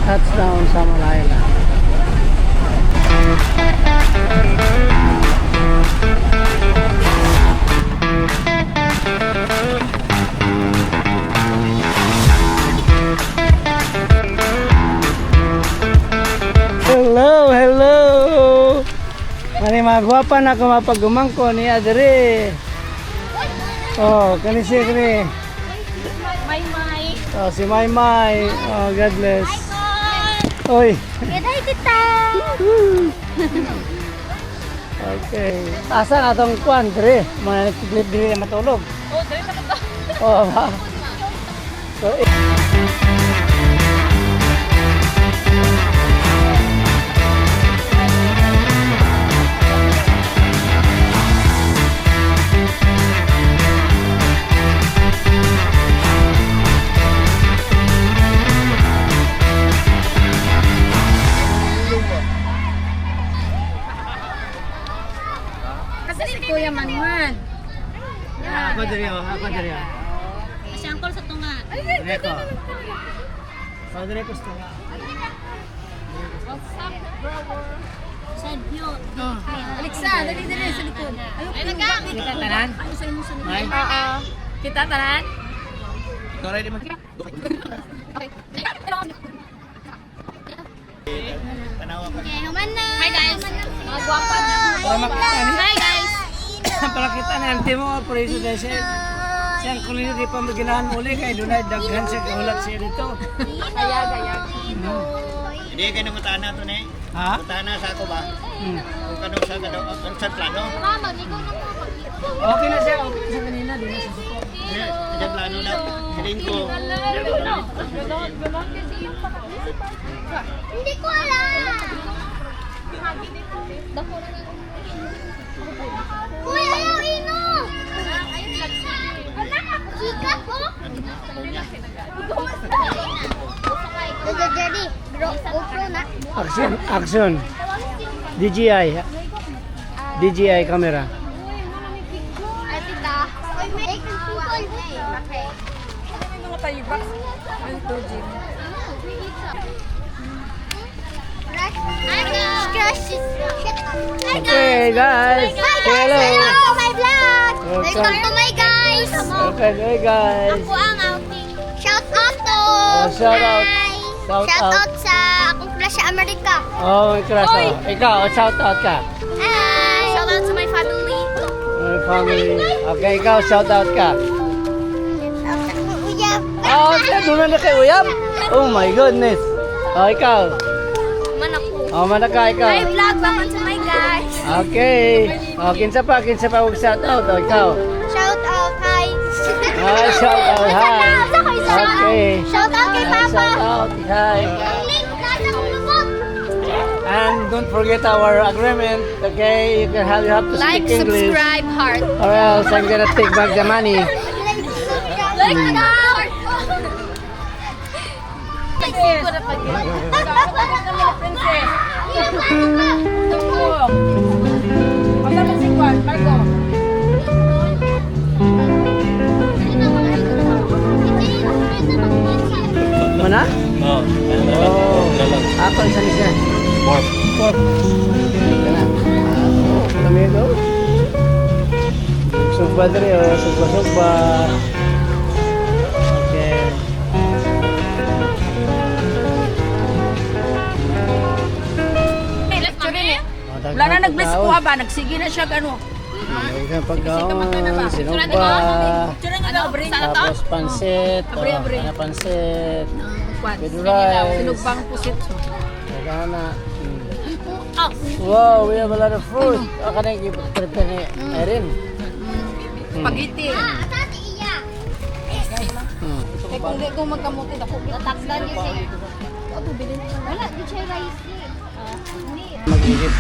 touchdown sa Malayla. Hello, hello. Mani magwapa na ko mapagumangko ni Adri. Oh, kani si kani. May. Oh, si Maymay. Oh, God bless. Oy. G'day kita. Okay. Asa na tong kwan, Dre? Mga nagtiglip-dili na matulog. Oh, dali na ka. Oh, ba? So, Kasi si Kuya Manman. ako Dre, ako Dre. Si Uncle sa tunga. Dre ko. Oh, Dre ko sto. What's up, brother? Said you. Alexa, dali sa likod. Ay, nagang. Kita tanan? Ano sa inyo sa likod? May? Oo. Kita tanan? Ikaw ready mag Okay, human na. Hi guys. Mga gwapa na. Para makita ni. Hi guys. Para kita na ang timo preso dahil siya. Siyang kulino di pa maginahan uli kay dunay daghan siya kahulat siya dito. Gaya. Hindi kayo namutahan na ito na eh. Ha? Mutahan na sa ako ba? Kung kanong sa kanong sa plano. Mama, ligaw na po. Okay na siya, okay na siya kanina, di na sa suko. Sa plano na. Siling ko. Hindi ko alam. Uy, ayaw inom. Chika po. Jadi, GoPro na. Action. DJI camera. Ay, tita. Uy, may people. Okay. Mga tayo box. Ang tujin. Okay guys. Hello. My vlog. Welcome to my guys. Okay guys. Ako ang outing. Shout out to. Shout out. Hi. Shout Shout out. out sa akong class sa Amerika. Oh, may crush ako. Ikaw, shout out ka. Hi. Shout out to my family. My family. Okay, ikaw, shout out ka. Uyab. Oh, okay, doon na kay Uyab. Oh my goodness. Oh, ikaw. Man ako. Oh, manaka ikaw. My vlog. Welcome to my guys. Okay. Oh, kinsa pa huwag shout out. Oh, ikaw. Shout out. Hi. Hi, shout out. Hi. Okay. Shout out kay Papa. Shout out. Hi. Link na sa lubot. And don't forget our agreement. Okay, you have to Like, speak English. subscribe, heart. Or else I'm gonna take back the money. Like na heart. Siguro na pag Ang dapat si Juan, Marco. Mana? Oo. Oh. Ako isa ni siya. Pork. Pork. Kana. Amigo. Sugba dere o sugba. Okay. Wala na nag-bless ko ba? Nagsige na siya gano. Ang pagkaon, sinugba, Ano, abri? tapos pansit, Abri, abri. ano pansit, Kwan. with rice, Sinugbang pusit. nagana. Wow, we have a lot of food. Aka na i-prepare ni Erin. Spaghetti. Tati iya. Eh kung di ko magkamuti, ako Tatakdan niya siya. Wala, di siya rice. Mag-igit.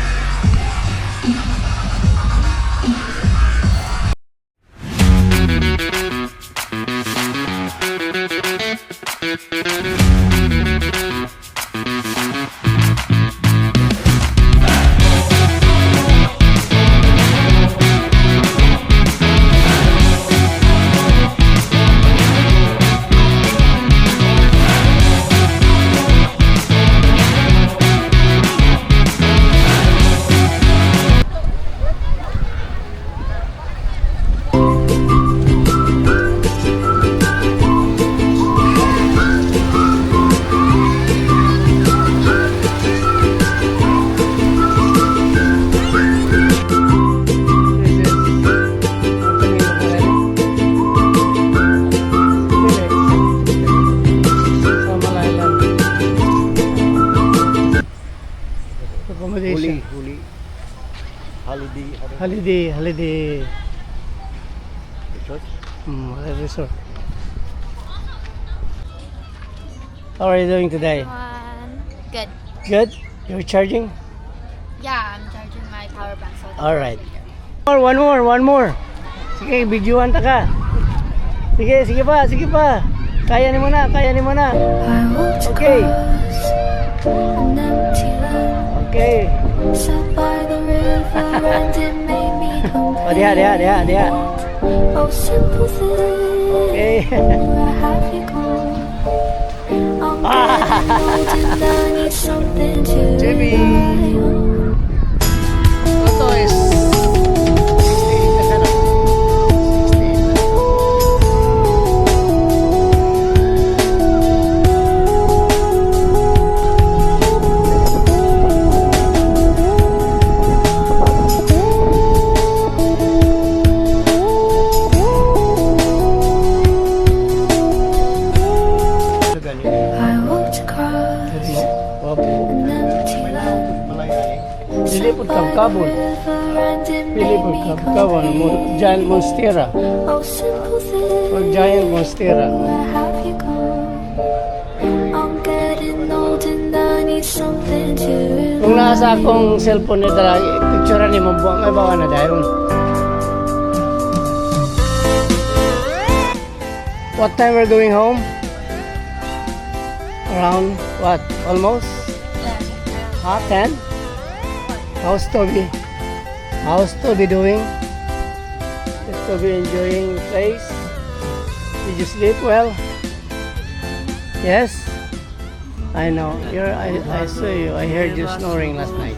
Holiday. Resort? Resort. How are you doing today? Good. Good? You're charging? Yeah, I'm charging my power bank. So Alright. One more. Sige, videoan ta ka. Sige pa. Kaya ni mo na. Okay. Okay. Oh, diha. Okay. Jimmy. Ito is Pilipod Kabkabon. Giant Monstera. Giant Monstera. Kung nasa akong cellphone nito lang, picture ni mo buwang ay bawa na dahil. What time we're going home? Around what? Almost? 10? How's Toby? How's Toby doing? Is Toby enjoying the place? Did you sleep well? Yes? I know. I saw you. I heard you snoring last night.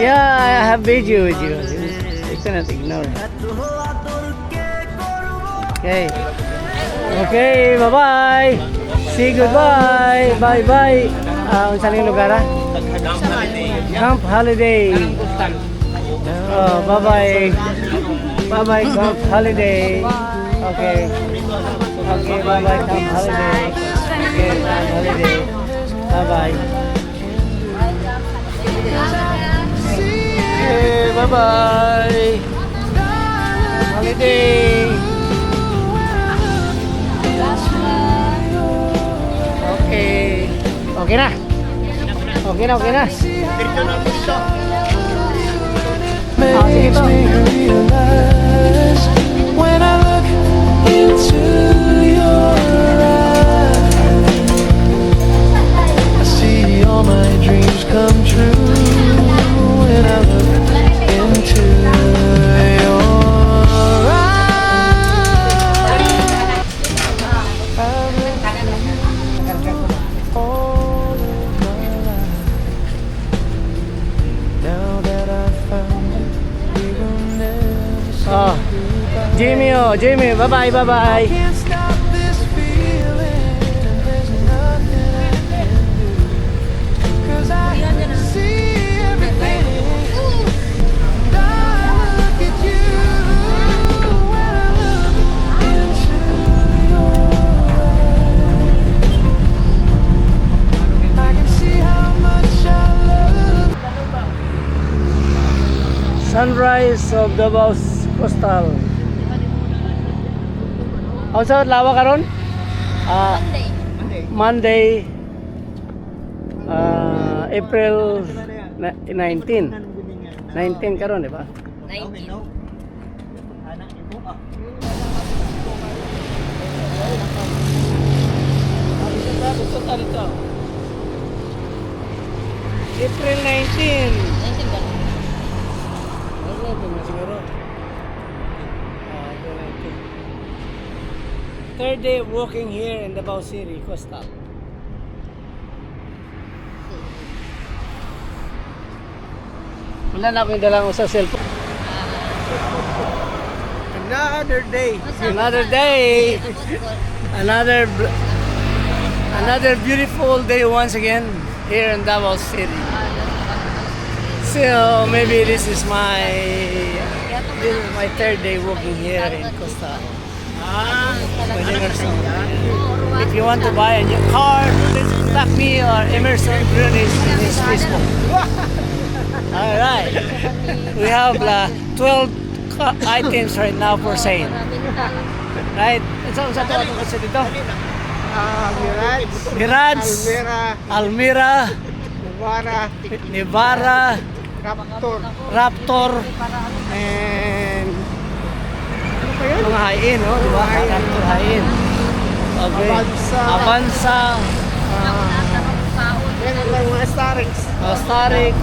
Yeah, I have video with you. You cannot ignore it. Okay, bye-bye. Say goodbye. Bye-bye. Saan yung lugar? Camp Holiday. Oh, bye-bye. Bye-bye, Camp Holiday. Okay. Okay, bye-bye, Camp Holiday. Okay, Camp Holiday. Bye-bye. Okay, bye-bye. Holiday. Okay. Okay na. Okay na. Dito na dito. Makes me realize when I look into your eyes, I see all my dreams come true when I look into your eyes. I've lived all of my life. Now that I've found you, we will never say goodbye. Jimmy, bye-bye. Can't stop this feeling, and there's nothing I can do, 'cause I see everything. And I look at you when I look into your eyes. I can see how much I love. Sunrise of Davao Coastal. Ang sa lawa karon? Monday. April 19 karon, di ba? 19. Anak ibu ah. April 19. 19 ba? Third day of walking here in Davao City, Coastal. Wala na akong dalang sa cellphone. Another day. Another day. Another beautiful day once again here in Davao City. So maybe this is my third day walking here in Coastal. With Emerson. If you want to buy a new car, please contact me or Emerson Brunis in his Facebook. All right. We have 12 items right now for sale. Right? Saan sa ito kasi dito? Mirage, Almira, Nivara, Raptor, And mga high-end, no? Diba? Raptor high-end. Okay. Avanza, mga Starix. Starix.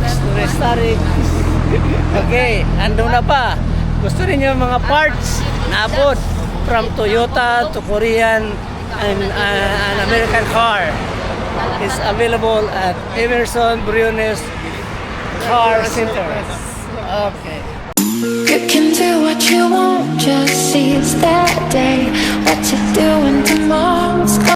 Okay, andun na pa. Gusto niyo mga parts naabot from Toyota to Korean and an American car is available at Emerson Briones Car Center. Okay. You can do what you want, just seize that day. What you're doing tomorrow's